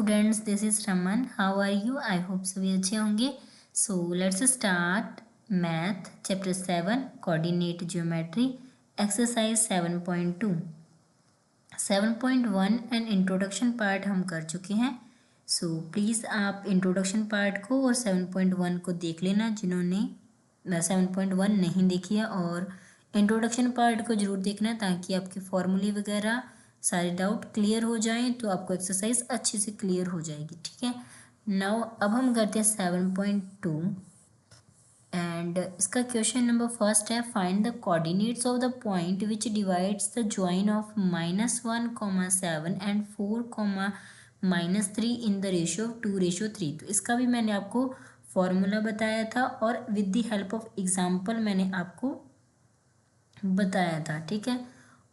Students, this is Raman. How are you? I hope सभी अच्छे होंगे। So let's start math chapter 7 coordinate geometry exercise 7.2 7.1 and introduction part हम कर चुके हैं। सो प्लीज़ आप इंट्रोडक्शन पार्ट को और 7.1 को देख लेना जिन्होंने 7.1 नहीं देखी है, और इंट्रोडक्शन पार्ट को ज़रूर देखना ताकि आपके फॉर्मूले वगैरह सारे डाउट क्लियर हो जाएं, तो आपको एक्सरसाइज अच्छे से क्लियर हो जाएगी। ठीक है, नाउ अब हम करते हैं 7.2 एंड इसका क्वेश्चन नंबर फर्स्ट है, find the coordinates of the point which divides the join of -1, 7 and 4, -3 in the ratio 2:3। तो इसका भी मैंने आपको फॉर्मूला बताया था और with the help of example मैंने आपको बताया था। ठीक है,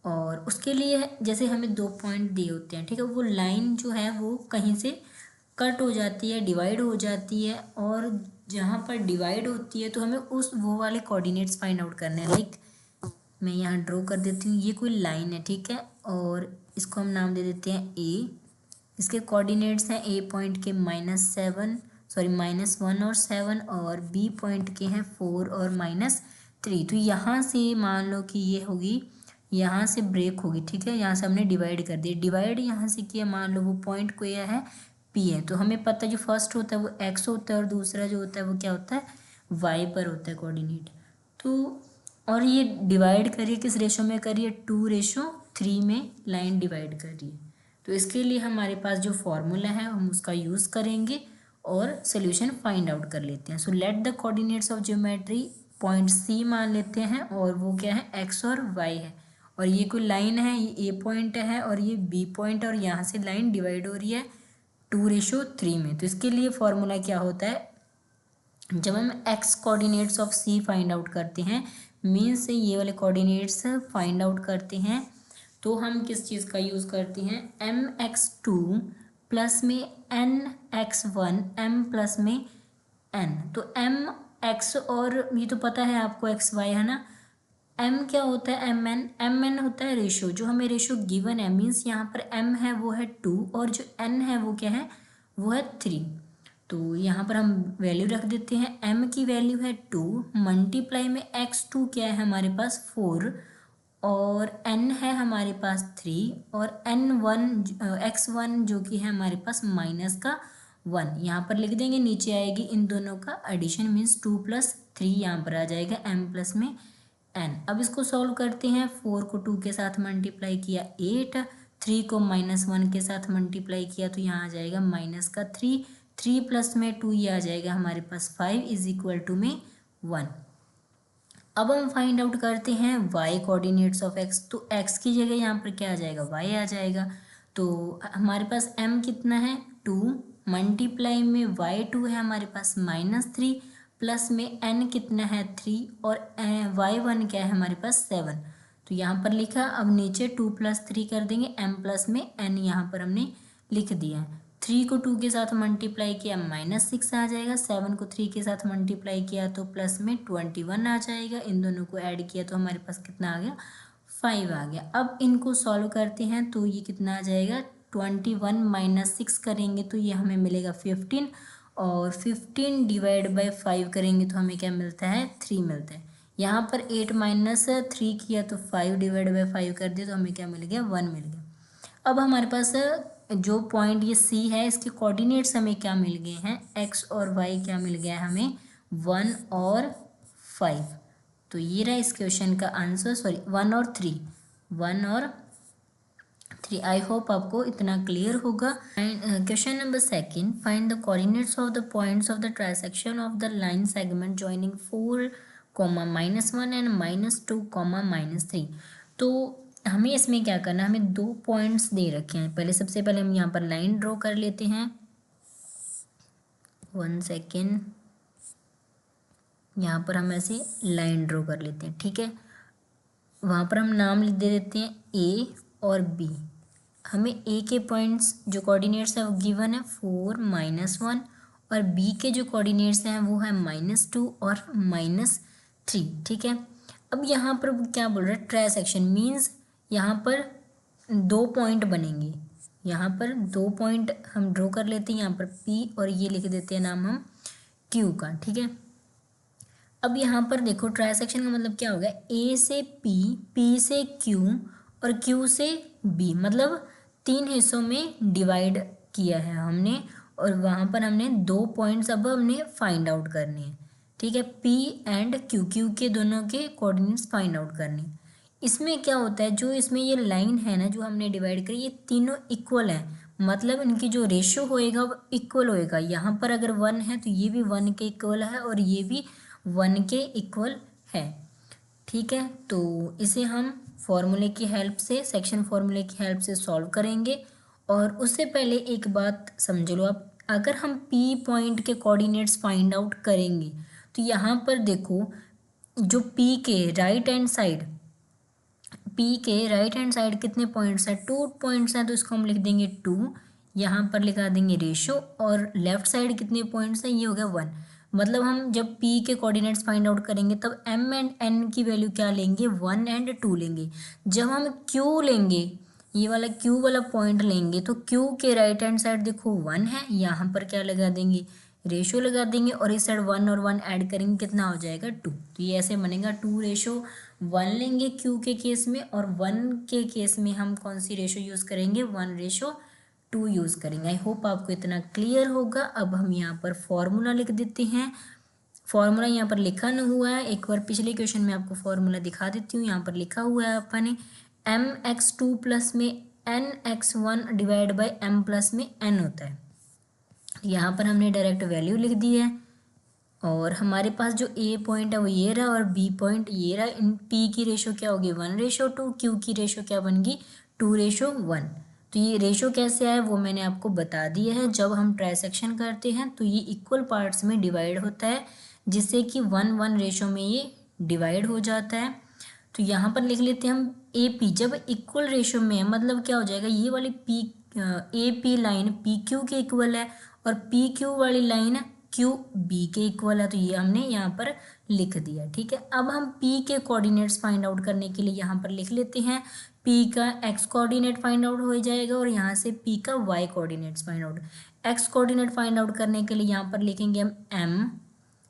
और उसके लिए जैसे हमें 2 पॉइंट दिए होते हैं, ठीक है, वो लाइन जो है वो कहीं से कट हो जाती है, डिवाइड हो जाती है, और जहाँ पर डिवाइड होती है तो हमें उस वो वाले कोऑर्डिनेट्स फाइंड आउट करने हैं। लाइक मैं यहाँ ड्रॉ कर देती हूँ, ये कोई लाइन है, ठीक है, और इसको हम नाम दे देते हैं ए। इसके कोऑर्डिनेट्स हैं ए पॉइंट के -1 और 7, और बी पॉइंट के हैं 4 और -3। तो यहाँ से मान लो कि ये होगी, यहाँ से ब्रेक होगी, ठीक है, यहाँ से हमने डिवाइड कर दिया, डिवाइड यहाँ से किया, मान लो वो पॉइंट को यह है पी है, तो हमें पता है जो फर्स्ट होता है वो एक्स होता है और दूसरा जो होता है वो क्या होता है, वाई पर होता है कोऑर्डिनेट। तो और ये डिवाइड करिए किस रेशो में करिए, 2:3 में लाइन डिवाइड करिए। तो इसके लिए हमारे पास जो फॉर्मूला है हम उसका यूज़ करेंगे और सोल्यूशन फाइंड आउट कर लेते हैं। So let the coordinates of geometry, point C मान लेते हैं और वो क्या है, एक्स और वाई है, और ये कोई लाइन है, ये ए पॉइंट है और ये बी पॉइंट, और यहाँ से लाइन डिवाइड हो रही है 2:3 में। तो इसके लिए फॉर्मूला क्या होता है, जब हम X coordinates of C find out करते हैं, मीन्स से ये वाले कोऑर्डिनेट्स फाइंड आउट करते हैं, तो हम किस चीज़ का यूज़ करते हैं, mx2 प्लस में nx1 m प्लस में n। तो mx, और ये तो पता है आपको xy है ना, m क्या होता है, mn होता है रेशो, जो हमें रेशो गिवन है, मीन्स यहाँ पर m है वो है 2 और जो n है वो क्या है, वो है 3। तो यहाँ पर हम वैल्यू रख देते हैं, m की वैल्यू है 2 मल्टीप्लाई में x2 क्या है हमारे पास 4, और n है हमारे पास 3, और x1 जो कि है हमारे पास -1 यहाँ पर लिख देंगे, नीचे आएगी इन दोनों का एडिशन, मीन्स 2 + 3 यहाँ पर आ जाएगा m प्लस में n। अब इसको सॉल्व करते हैं, 4 को 2 के साथ मल्टीप्लाई किया 8, 3 को -1 के साथ मल्टीप्लाई किया तो यहाँ आ जाएगा -3, 3 प्लस में 2 ये आ जाएगा हमारे पास 5 = में 1। अब हम फाइंड आउट करते हैं y कोऑर्डिनेट्स ऑफ x। तो x की जगह यहाँ पर क्या आ जाएगा, y आ जाएगा। तो हमारे पास m कितना है 2 मल्टीप्लाई में y2 है हमारे पास -3 प्लस में n कितना है 3 और y1 क्या है हमारे पास 7। तो यहाँ पर लिखा, अब नीचे 2 + 3 कर देंगे, m प्लस में n यहाँ पर हमने लिख दिया है। 3 को 2 के साथ मल्टीप्लाई किया -6 आ जाएगा, 7 को 3 के साथ मल्टीप्लाई किया तो प्लस में 21 आ जाएगा, इन दोनों को ऐड किया तो हमारे पास कितना आ गया, 5 आ गया। अब इनको सॉल्व करते हैं तो ये कितना आ जाएगा, 21 - 6 करेंगे तो ये हमें मिलेगा 15, और 15 डिवाइड बाई 5 करेंगे तो हमें क्या मिलता है, 3 मिलता है। यहाँ पर 8 - 3 किया तो 5 डिवाइड बाई 5 कर दिया तो हमें क्या मिल गया, 1 मिल गया। अब हमारे पास जो पॉइंट ये सी है इसके कोऑर्डिनेट्स हमें क्या मिल गए हैं, एक्स और वाई क्या मिल गया है हमें, 1 और 5। तो ये रहा इस क्वेश्चन का आंसर, सॉरी 1 और 3। आई होप आपको इतना क्लियर होगा। Question number second, find the coordinates of the points of the transaction of the line segment joining 4, -1 and -2, -3। तो हमें इसमें क्या करना है, हमें 2 पॉइंट्स दे रखे हैं। पहले सबसे पहले हम यहाँ पर लाइन ड्रॉ कर लेते हैं, 1 सेकेंड, यहाँ पर हम ऐसे लाइन ड्रॉ कर लेते हैं, ठीक है। वहाँ पर हम नाम लिख दे देते हैं ए और बी। हमें ए के पॉइंट्स जो कोऑर्डिनेट्स हैं वो गिवन है 4, -1, और बी के जो कोऑर्डिनेट्स हैं वो है -2 और -3, ठीक है। अब यहाँ पर क्या बोल रहा है, ट्रांसेक्शन मीन्स यहाँ पर 2 पॉइंट बनेंगे, यहाँ पर 2 पॉइंट हम ड्रॉ कर लेते हैं, यहाँ पर P और ये लिख देते हैं नाम हम Q का, ठीक है। अब यहाँ पर देखो ट्राइसेक्शन का मतलब क्या होगा, A से P, P से Q और Q से B, मतलब 3 हिस्सों में डिवाइड किया है हमने और वहाँ पर हमने 2 पॉइंट्स अब हमने फाइंड आउट करने हैं, ठीक है। P एंड Q के दोनों के कोऑर्डिनेट्स फाइंड आउट करने। इसमें क्या होता है, जो इसमें ये लाइन है ना जो हमने डिवाइड करी, ये तीनों इक्वल है, मतलब इनकी जो रेशियो होएगा वो इक्वल होएगा। यहाँ पर अगर 1 है तो ये भी 1 के इक्वल है और ये भी 1 के इक्वल है, ठीक है। तो इसे हम फॉर्मूले की हेल्प से, सेक्शन फॉर्मूले की हेल्प से सॉल्व करेंगे। और उससे पहले एक बात समझ लो आप, अगर हम P पॉइंट के कोऑर्डिनेट्स फाइंड आउट करेंगे तो यहाँ पर देखो जो P के राइट हैंड साइड, P के राइट हैंड साइड कितने पॉइंट्स हैं, 2 पॉइंट्स हैं, तो इसको हम लिख देंगे 2, यहाँ पर लिखा देंगे रेशो। और लेफ्ट साइड कितने पॉइंट्स हैं, ये हो गया 1। मतलब हम जब P के कोऑर्डिनेट्स फाइंड आउट करेंगे तब M एंड N की वैल्यू क्या लेंगे, 1 एंड 2 लेंगे। जब हम Q लेंगे, ये वाला Q वाला पॉइंट लेंगे, तो Q के राइट हैंड साइड देखो 1 है, यहाँ पर क्या लगा देंगे, रेशो लगा देंगे और इस साइड 1 और 1 ऐड करेंगे, कितना हो जाएगा 2। तो ये ऐसे बनेगा 2:1 लेंगे Q के केस में, और 1 के केस में हम कौन सी रेशो यूज़ करेंगे, 1:2 यूज़ करेंगे। आई होप आपको इतना क्लियर होगा। अब हम यहाँ पर फॉर्मूला लिख देते हैं। फॉर्मूला यहाँ पर लिखा न हुआ है, एक बार पिछले क्वेश्चन में आपको फॉर्मूला दिखा देती हूँ। यहाँ पर लिखा हुआ है अपने mx2 प्लस में nx1 divide by m plus में n होता है। यहाँ पर हमने डायरेक्ट वैल्यू लिख दी है और हमारे पास जो A पॉइंट है वो ये रहा और B पॉइंट ये रहा। इन P की रेशो क्या होगी, 1:2, Q की रेशो क्या बनेगी, 2:1। तो ये रेशो कैसे आए वो मैंने आपको बता दिया है। जब हम ट्राइसेक्शन करते हैं तो ये इक्वल पार्ट्स में डिवाइड होता है, जिससे कि 1:1 रेशो में ये डिवाइड हो जाता है। तो यहाँ पर लिख लेते हैं हम AP, जब इक्वल रेशो में है मतलब क्या हो जाएगा, ये वाली AP लाइन PQ के इक्वल है और PQ वाली लाइन QB के इक्वल है। तो ये हमने यहाँ पर लिख दिया, ठीक है। अब हम P के कोऑर्डिनेट्स फाइंड आउट करने के लिए यहाँ पर लिख लेते हैं, P का X कोऑर्डिनेट फाइंड आउट हो जाएगा और यहाँ से P का Y coordinates find out. X coordinate find out करने के लिए यहाँ पर लिखेंगे हम M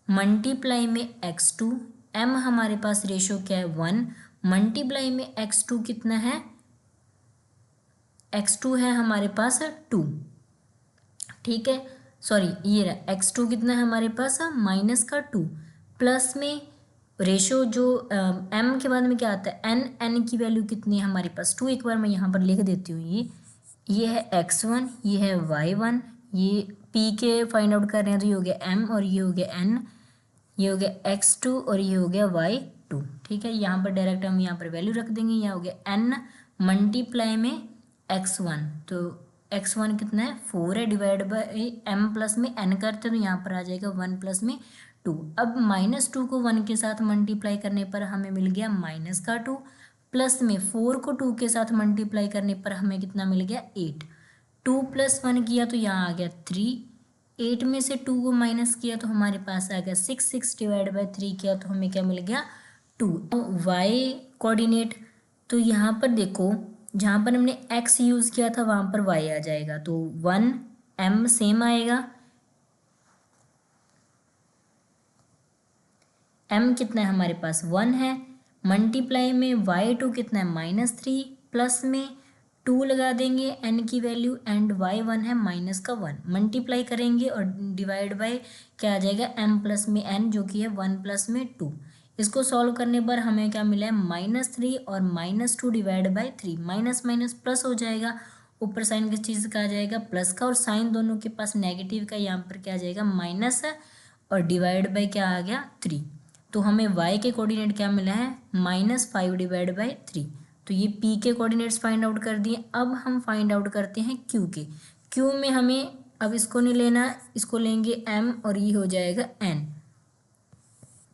मल्टीप्लाई में x2, M हमारे पास रेशो क्या है 1, मल्टीप्लाई में x2 कितना है, x2 है हमारे पास 2, ठीक है। सॉरी ये रहा x2 कितना है हमारे पास, -2, प्लस में रेशो जो m के बाद में क्या आता है, n की वैल्यू कितनी है हमारे पास 2। एक बार मैं यहाँ पर लिख देती हूँ, ये है x1, ये है y1, ये p के फाइंड आउट कर रहे हैं तो ये हो गया m और ये हो गया n, ये हो गया x2 और ये हो गया y2, ठीक है। यहाँ पर डायरेक्ट हम यहाँ पर वैल्यू रख देंगे, यहाँ हो गया n मल्टीप्लाई में x1, तो x1 कितना है 4 है, डिवाइड बाई m प्लस में n करते हैं तो यहाँ पर आ जाएगा 1 प्लस में 2। अब -2 को 1 के साथ मल्टीप्लाई करने पर हमें मिल गया -2, प्लस में 4 को 2 के साथ मल्टीप्लाई करने पर हमें कितना मिल गया 8। 2 + 1 किया तो यहाँ आ गया 3, 8 में से 2 को माइनस किया तो हमारे पास आ गया 6, 6 डिवाइड बाई 3 किया तो हमें क्या मिल गया 2। y कोऑर्डिनेट, तो यहाँ पर देखो जहाँ पर हमने x यूज़ किया था वहाँ पर y आ जाएगा, तो 1 m सेम आएगा, m कितना है हमारे पास 1 है, मल्टीप्लाई में y2 कितना है -3, प्लस में 2 लगा देंगे n की वैल्यू एंड y1 है -1, मल्टीप्लाई करेंगे और डिवाइड बाय क्या आ जाएगा m प्लस में n जो कि है 1 प्लस में 2। इसको सॉल्व करने पर हमें क्या मिला है -3 और -2 divide by 3, minus minus plus हो जाएगा, ऊपर साइन किस चीज़ का आ जाएगा प्लस का, और साइन दोनों के पास नेगेटिव का, यहाँ पर क्या आ जाएगा माइनस है और डिवाइड बाई क्या आ गया 3। तो हमें y के कोऑर्डिनेट क्या मिला है -5 डिवाइड बाई 3। तो ये P के कोऑर्डिनेट्स फाइंड आउट कर दिए। अब हम फाइंड आउट करते हैं Q के। Q में हमें अब इसको नहीं लेना, इसको लेंगे M और ये हो जाएगा N,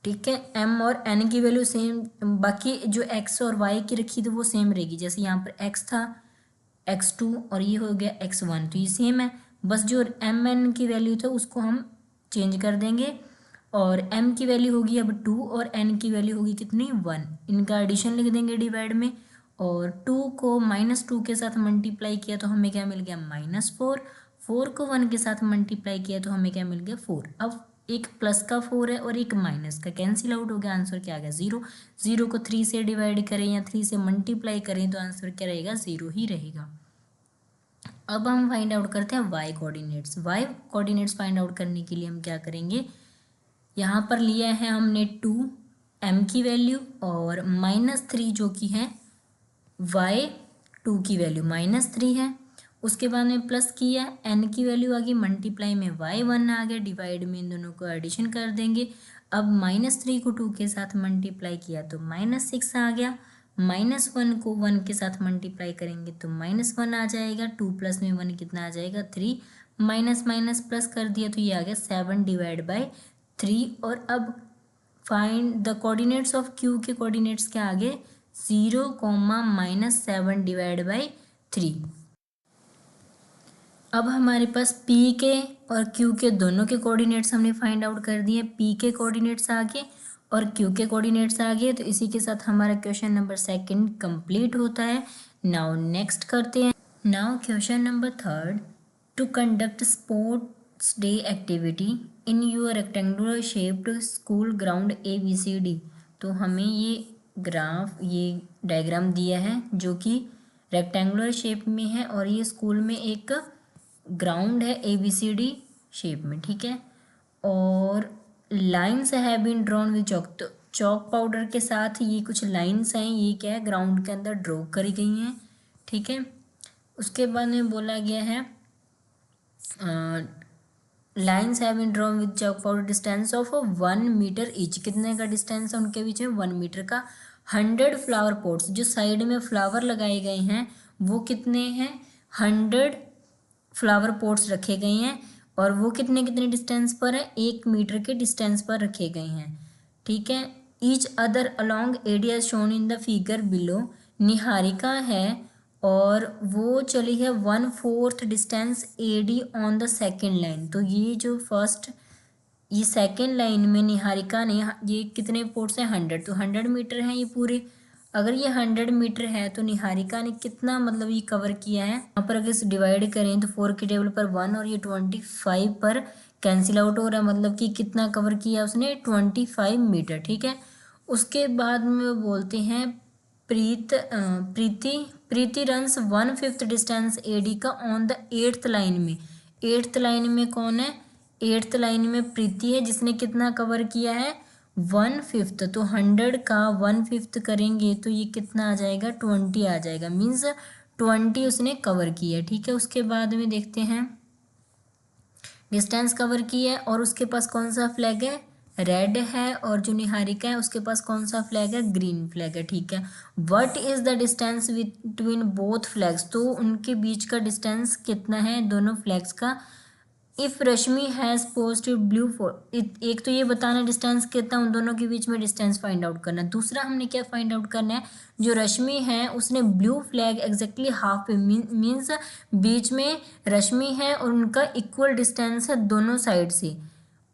ठीक है। m और n की वैल्यू सेम, बाकी जो x और y की रखी थी वो सेम रहेगी, जैसे यहाँ पर x था x2 और ये हो गया x1, तो ये सेम है, बस जो m n की वैल्यू था उसको हम चेंज कर देंगे और m की वैल्यू होगी अब 2 और n की वैल्यू होगी कितनी 1, इनका एडिशन लिख देंगे डिवाइड में और 2 को -2 के साथ मल्टीप्लाई किया तो हमें क्या मिल गया -4। 4 को 1 के साथ मल्टीप्लाई किया तो हमें क्या मिल गया 4। अब एक प्लस का 4 है और एक माइनस का, कैंसिल आउट हो गया, आंसर क्या आ गया 0। 0 को 3 से डिवाइड करें या 3 से मल्टीप्लाई करें तो आंसर क्या रहेगा 0 ही रहेगा। अब हम फाइंड आउट करते हैं y coordinates. y coordinates find out करने के लिए हम क्या करेंगे, यहाँ पर लिया है हमने 2 m की वैल्यू और -3 जो कि है y2 की वैल्यू -3 है। उसके बाद में प्लस किया, n की वैल्यू आ गई, मल्टीप्लाई में y1 आ गया, डिवाइड में इन दोनों को एडिशन कर देंगे। अब -3 को 2 के साथ मल्टीप्लाई किया तो -6 आ गया, -1 को 1 के साथ मल्टीप्लाई करेंगे तो -1 आ जाएगा, 2 प्लस में 1 कितना आ जाएगा 3, माइनस माइनस प्लस कर दिया तो ये आ गया 7 डिवाइड बाई 3। और अब find the coordinates of q के कोऑर्डिनेट्स क्या आ गए 0, -7 डिवाइड बाई 3। अब हमारे पास p के और q के दोनों के कोऑर्डिनेट्स हमने फाइंड आउट कर दिए। p के कोऑर्डिनेट्स आ गए और q के कोऑर्डिनेट्स आ गए, तो इसी के साथ हमारा क्वेश्चन नंबर 2 कंप्लीट होता है। नाउ नेक्स्ट करते हैं। Now question number 3, to conduct sports day activity in your rectangular shaped school ground ABCD। तो हमें ये डायग्राम दिया है जो कि रेक्टेंगुलर शेप में है और ये स्कूल में एक ग्राउंड है ABCD शेप में, ठीक है। और lines have been drawn with chalk, तो चॉक पाउडर के साथ ये कुछ लाइन्स हैं, ये क्या है ग्राउंड के अंदर ड्रॉ करी गई हैं, ठीक है। उसके बाद में बोला गया है lines have been drawn with chalk powder distance of 1 metre each. कितने का डिस्टेंस है उनके बीच में 1 मीटर का। 100 फ्लावर पॉट्स, जो साइड में फ्लावर लगाए गए हैं वो कितने हैं 100 फ्लावर पॉट्स रखे गए हैं और वो कितने कितने डिस्टेंस पर है 1 मीटर के डिस्टेंस पर रखे गए हैं, ठीक है। Each other along area shown in the figure below. Niharika है और वो चली है 1/4 distance AD on the second line. तो ये सेकेंड लाइन में निहारिका ने ये कितने पोर्ट्स हैं 100, तो 100 मीटर हैं ये पूरे। अगर ये 100 मीटर है तो निहारिका ने कितना मतलब ये कवर किया है, यहाँ पर अगर इसे डिवाइड करें तो 4 के टेबल पर 1 और ये 25 पर कैंसिल आउट हो रहा है, मतलब कि कितना कवर किया उसने 25 मीटर, ठीक है। उसके बाद में वो बोलते हैं प्रीति रन्स 1/5 डिस्टेंस AD का ऑन द 8th लाइन में। 8th लाइन में कौन है 8th लाइन में प्रीति है जिसने कितना कवर किया है 1/5। तो 100 का 1/5 करेंगे तो ये कितना आ जाएगा 20 आ जाएगा, मीन्स 20 उसने कवर किया है, ठीक है। उसके बाद में देखते हैं डिस्टेंस कवर किया है और उसके पास कौन सा फ्लैग है रेड है, और जो निहारिका है उसके पास कौन सा फ्लैग है ग्रीन फ्लैग है, ठीक है। What is the distance between both flags, तो उनके बीच का डिस्टेंस कितना है दोनों फ्लैग्स का। If Rashmi has posted blue एक तो ये बताना डिस्टेंस कितना उन दोनों के बीच में डिस्टेंस फाइंड आउट करना। दूसरा हमने क्या फाइंड आउट करना है, जो रश्मि है उसने ब्लू फ्लैग एग्जैक्टली हाफ पे मीन्स बीच में रश्मि है और उनका इक्वल डिस्टेंस है दोनों साइड से,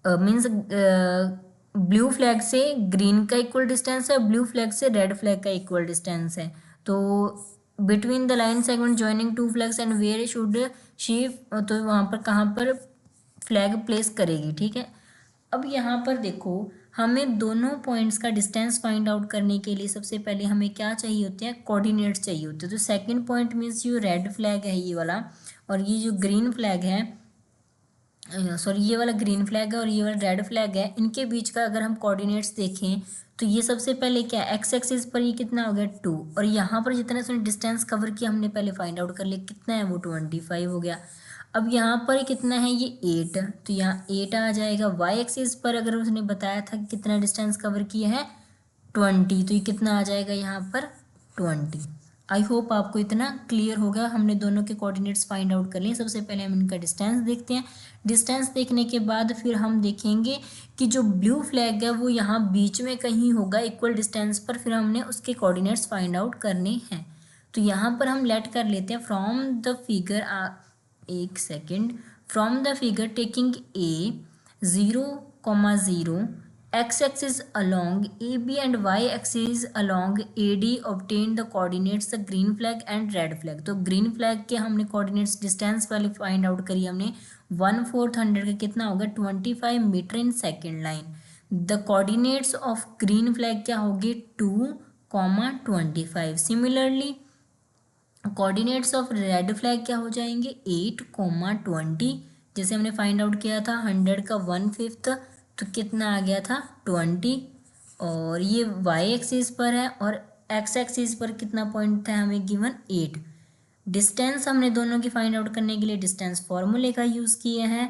मीन्स ब्लू फ्लैग से ग्रीन का इक्वल डिस्टेंस है, ब्लू फ्लैग से रेड फ्लैग का इक्वल डिस्टेंस है। तो between the line segment joining 2 flags and where should she, तो वहाँ पर कहाँ पर फ्लैग प्लेस करेगी, ठीक है। अब यहाँ पर देखो हमें दोनों पॉइंट्स का डिस्टेंस फाइंड आउट करने के लिए सबसे पहले हमें क्या चाहिए होते हैं कोऑर्डिनेट्स चाहिए होते हैं। तो सेकंड पॉइंट मीन्स जो रेड फ्लैग है ये वाला, और ये जो ग्रीन फ्लैग है सॉरी ये वाला ग्रीन फ्लैग है और ये वाला रेड फ्लैग है, इनके बीच का अगर हम कोऑर्डिनेट्स देखें तो ये सबसे पहले क्या एक्स एक्सिस पर ये कितना हो गया 2, और यहाँ पर जितना इसने डिस्टेंस कवर किया हमने पहले फाइंड आउट कर लिया कितना है वो 25 हो गया। अब यहाँ पर कितना है ये 8, तो यहाँ 8 आ जाएगा। वाई एक्सिस पर अगर उसने बताया था कि कितना डिस्टेंस कवर किया है 20, तो ये कितना आ जाएगा यहाँ पर 20। आई होप आपको इतना क्लियर हो गया। हमने दोनों के कोऑर्डिनेट्स फाइंड आउट कर लिए। सबसे पहले हम इनका डिस्टेंस देखते हैं। डिस्टेंस देखने के बाद फिर हम देखेंगे कि जो ब्लू फ्लैग है वो यहाँ बीच में कहीं होगा इक्वल डिस्टेंस पर, फिर हमने उसके कोऑर्डिनेट्स फाइंड आउट करने हैं। तो यहाँ पर हम लेट कर लेते हैं फ्रॉम द फिगर, एक second, from the figure taking A 0, 0 x axis along AB and y axis along AD obtain the coordinates the green flag and red flag। तो ग्रीन फ्लैग के हमने कोऑर्डिनेट्स डिस्टेंस वाली find out करी हमने 1/4 का कितना होगा 25 metre in second line. The coordinates of green flag क्या होगी 2,25। Similarly coordinates of red flag क्या हो जाएंगे 8,20। जैसे हमने फाइंड आउट किया था 100 का 1/5 तो कितना आ गया था 20। और ये वाई एक्सिस पर है और एक्स एक्सिस पर कितना पॉइंट था हमें गिवन 8। डिस्टेंस हमने दोनों की फाइंड आउट करने के लिए डिस्टेंस फॉर्मूले का यूज़ किए हैं।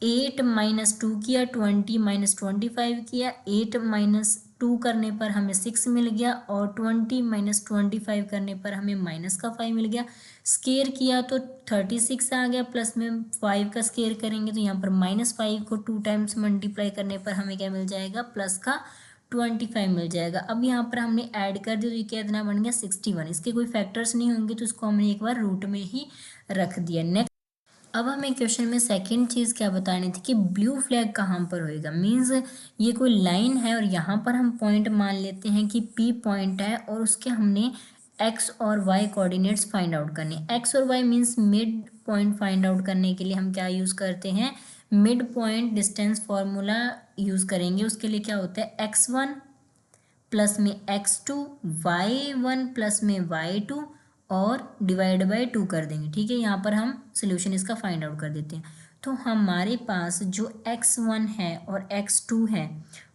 8 - 2 किया 20 - 25 किया 8 - 2 करने पर हमें 6 मिल गया और 20 - 25 करने पर हमें -5 मिल गया। स्केयर किया तो 36 आ गया प्लस में 5 का स्केयर करेंगे तो यहाँ पर -5 को 2 टाइम्स मल्टीप्लाई करने पर हमें क्या मिल जाएगा +25 मिल जाएगा। अब यहाँ पर हमने ऐड कर दिया तो ये कितना बन गया 61। इसके कोई फैक्टर्स नहीं होंगे तो इसको हमने एक बार रूट में ही रख दिया। नेक्स्ट अब हमें क्वेश्चन में सेकंड चीज़ क्या बतानी थी कि ब्लू फ्लैग कहाँ पर होएगा। मीन्स ये कोई लाइन है और यहाँ पर हम पॉइंट मान लेते हैं कि P पॉइंट है और उसके हमने x और y कोऑर्डिनेट्स फाइंड आउट करने। x और y means mid point find out करने के लिए हम क्या यूज़ करते हैं mid point distance formula use करेंगे। उसके लिए क्या होता है x1 प्लस में x2 y1 प्लस में y2 और डिवाइड बाय 2 कर देंगे। ठीक है, यहाँ पर हम सोल्यूशन इसका फाइंड आउट कर देते हैं। तो हमारे पास जो x1 है और x2 है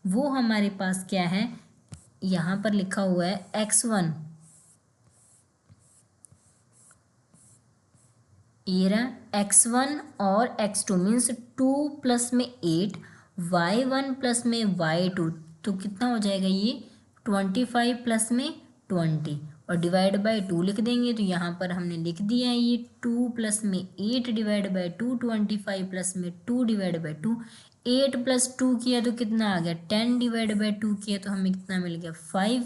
वो हमारे पास क्या है यहाँ पर लिखा हुआ है x1 ये रहा x1 और x2 मीन्स 2 प्लस में 8 y1 प्लस में y2 तो कितना हो जाएगा ये 25 प्लस में 20 और डिवाइड बाय 2 लिख देंगे। तो यहाँ पर हमने लिख दिया है ये 2 प्लस में 8 डिवाइड बाय 2 25 प्लस में 2 डिवाइड बाय 2 8 + 2 किया तो कितना आ गया 10 डिवाइड बाय 2 किया तो हमें कितना मिल गया 5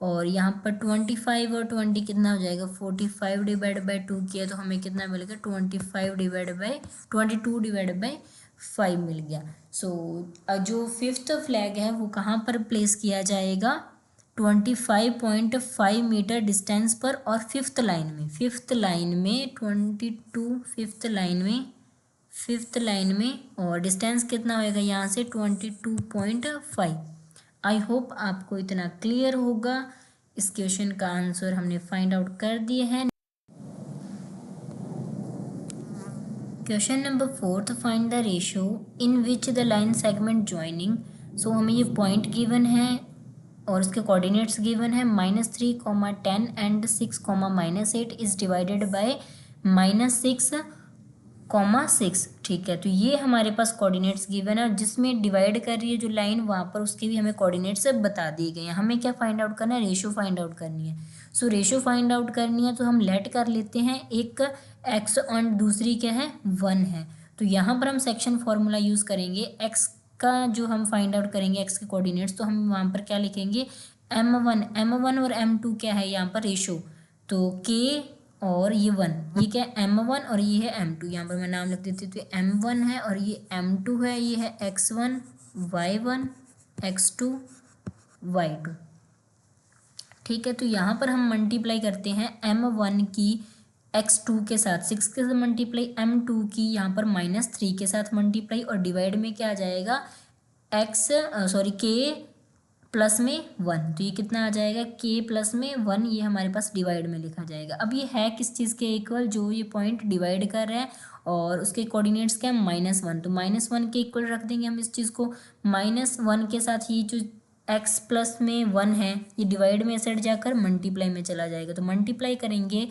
और यहाँ पर 25 और 20 कितना हो जाएगा 45 डिवाइड बाय 2 किया तो हमें कितना मिल गया 22 डिवाइड बाय 5 मिल गया। सो जो फिफ्थ फ्लैग है वो कहाँ पर प्लेस किया जाएगा 25.5 मीटर डिस्टेंस पर और फिफ्थ लाइन में 22 फिफ्थ लाइन में और डिस्टेंस कितना होएगा यहाँ से 22.5। आई होप आपको इतना क्लियर होगा। इस क्वेश्चन का आंसर हमने फाइंड आउट कर दिए हैं। Question number 4 find the ratio in which the line segment joining. So हमें ये पॉइंट गिवन है और उसके कोऑर्डिनेट्स गिवन है -3, 10 एंड 6, -8 इज डिवाइडेड बाय -6, 6। ठीक है, तो ये हमारे पास कोऑर्डिनेट्स गिवन है और जिसमें डिवाइड कर रही है जो लाइन वहाँ पर उसके भी हमें कोऑर्डिनेट्स बता दिए गए हैं। हमें क्या फाइंड आउट करना है रेशियो फाइंड आउट करनी है। सो रेशियो फाइंड आउट करनी है तो हम लेट कर लेते हैं एक x और दूसरी क्या है 1 है। तो यहाँ पर हम सेक्शन फॉर्मूला यूज़ करेंगे x का जो हम फाइंड आउट करेंगे x के कोऑर्डिनेट्स तो हम वहाँ पर क्या लिखेंगे m1 और m2 क्या है यहाँ पर रेशियो तो k और ये 1 ये क्या है m1 और ये है m2। यहाँ पर मैं नाम लिख देती हूँ तो m1 है और ये m2 है ये है x1 y1 x2 y2। ठीक है, तो यहाँ पर हम मल्टीप्लाई करते हैं m1 की x2 के साथ 6 के साथ मल्टीप्लाई m2 की यहाँ पर -3 के साथ मल्टीप्लाई और डिवाइड में क्या आ जाएगा k प्लस में 1 तो ये कितना आ जाएगा k प्लस में 1 ये हमारे पास डिवाइड में लिखा जाएगा। अब ये है किस चीज़ के इक्वल जो ये पॉइंट डिवाइड कर रहा है और उसके कोऑर्डिनेट्स क्या है -1 तो -1 के इक्वल रख देंगे हम इस चीज़ को। -1 के साथ ये जो x प्लस में 1 है ये डिवाइड में साइड जाकर मल्टीप्लाई में चला जाएगा तो मल्टीप्लाई करेंगे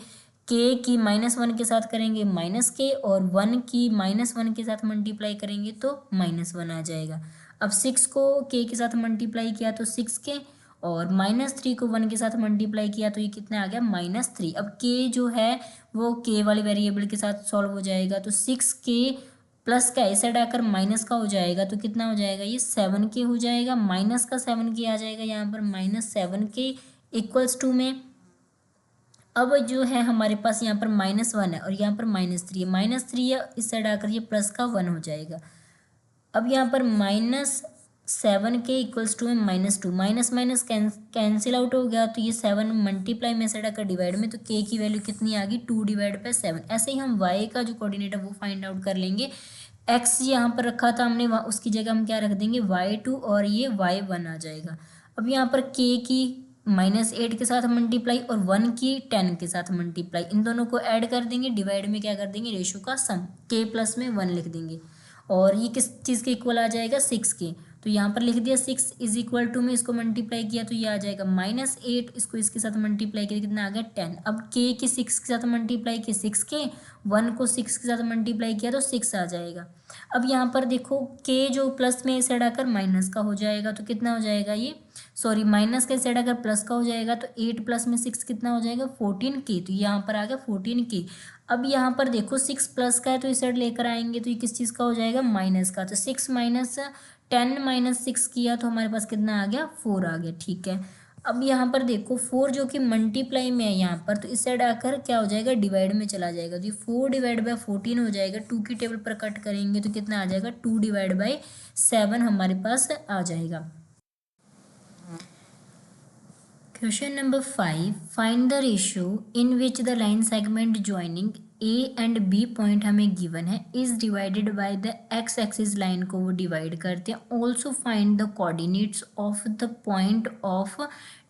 k की -1 के साथ करेंगे -k और 1 की -1 के साथ मल्टीप्लाई करेंगे तो -1 आ जाएगा। अब 6 को k के साथ मल्टीप्लाई किया तो 6k और -3 को 1 के साथ मल्टीप्लाई किया तो ये कितना आ गया -3। अब k जो है वो k वाले वेरिएबल के साथ सॉल्व हो जाएगा तो 6k प्लस का ऐसा डाकर माइनस का हो जाएगा तो कितना हो जाएगा ये 7k हो जाएगा माइनस का 7k आ जाएगा यहाँ पर -7k = में। अब जो है हमारे पास यहाँ पर -1 है और यहाँ पर -3 है, -3 है इस साइड आकर ये प्लस का 1 हो जाएगा। अब यहाँ पर 7k इक्वल्स टू में -2, माइनस माइनस कैंसिल आउट हो गया, तो ये 7 मल्टीप्लाई में से डाकर डिवाइड में, तो k की वैल्यू कितनी आ गई 2/7। ऐसे ही हम y का जो कोऑर्डिनेट है वो फाइंड आउट कर लेंगे। x यहाँ पर रखा था हमने, उसकी जगह हम क्या रख देंगे y2 और ये y1 आ जाएगा। अब यहाँ पर k की -8 के साथ मल्टीप्लाई और 1 की 10 के साथ मल्टीप्लाई, इन दोनों को ऐड कर देंगे, डिवाइड में क्या कर देंगे रेशो का सम, k प्लस में 1 लिख देंगे। और ये किस चीज़ के इक्वल आ जाएगा 6 के, तो यहाँ पर लिख दिया 6 इज इक्वल टू में इसको मल्टीप्लाई किया तो ये आ जाएगा -8, इसको इसके साथ मल्टीप्लाई किया कितना आ गया 10। अब k की 6 के साथ मल्टीप्लाई किया 6 के, 1 को 6 के साथ मल्टीप्लाई किया तो 6 आ जाएगा। अब यहाँ पर देखो k जो प्लस में इसे हटाकर माइनस का हो जाएगा तो कितना हो जाएगा ये, सॉरी माइनस का इसे हटाकर प्लस का हो जाएगा, तो 8 प्लस में 6 कितना हो जाएगा 14k, तो यहाँ पर आ गया 14k। अब यहाँ पर देखो 6 प्लस का है तो इस साइड लेकर आएंगे तो ये किस चीज़ का हो जाएगा माइनस का, तो 6 माइनस 10 माइनस 6 किया तो हमारे पास कितना आ गया 4 आ गया, ठीक है। अब यहाँ पर देखो 4 जो कि मल्टीप्लाई में है यहाँ पर, तो इस साइड आकर क्या हो जाएगा डिवाइड में चला जाएगा, तो ये 4/14 हो जाएगा। 2 की टेबल पर कट करेंगे तो कितना आ जाएगा 2/7 हमारे पास आ जाएगा। Question number 5, find the ratio in which the line segment joining A and B point हमें गिवन है is divided by the X axis line को वो डिवाइड करते हैं। Also find the coordinates of the point of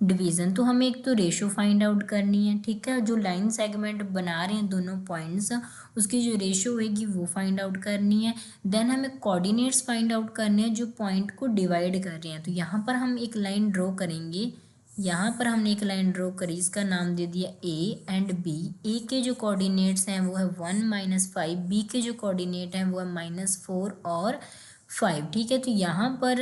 division. तो हमें एक तो रेशियो फाइंड आउट करनी है, ठीक है, जो लाइन सेगमेंट बना रहे हैं दोनों पॉइंट्स उसकी जो रेशियो होगी वो फाइंड आउट करनी है। देन हमें कोऑर्डिनेट्स फाइंड आउट करने हैं जो पॉइंट को डिवाइड कर रहे हैं। तो यहाँ पर हम एक लाइन ड्रॉ करेंगे, यहाँ पर हमने एक लाइन ड्रॉ करी, इसका नाम दे दिया ए एंड बी। ए के जो कोऑर्डिनेट्स हैं वो है 1 - 5, बी के जो कोऑर्डिनेट हैं वो है -4 और 5, ठीक है। तो यहाँ पर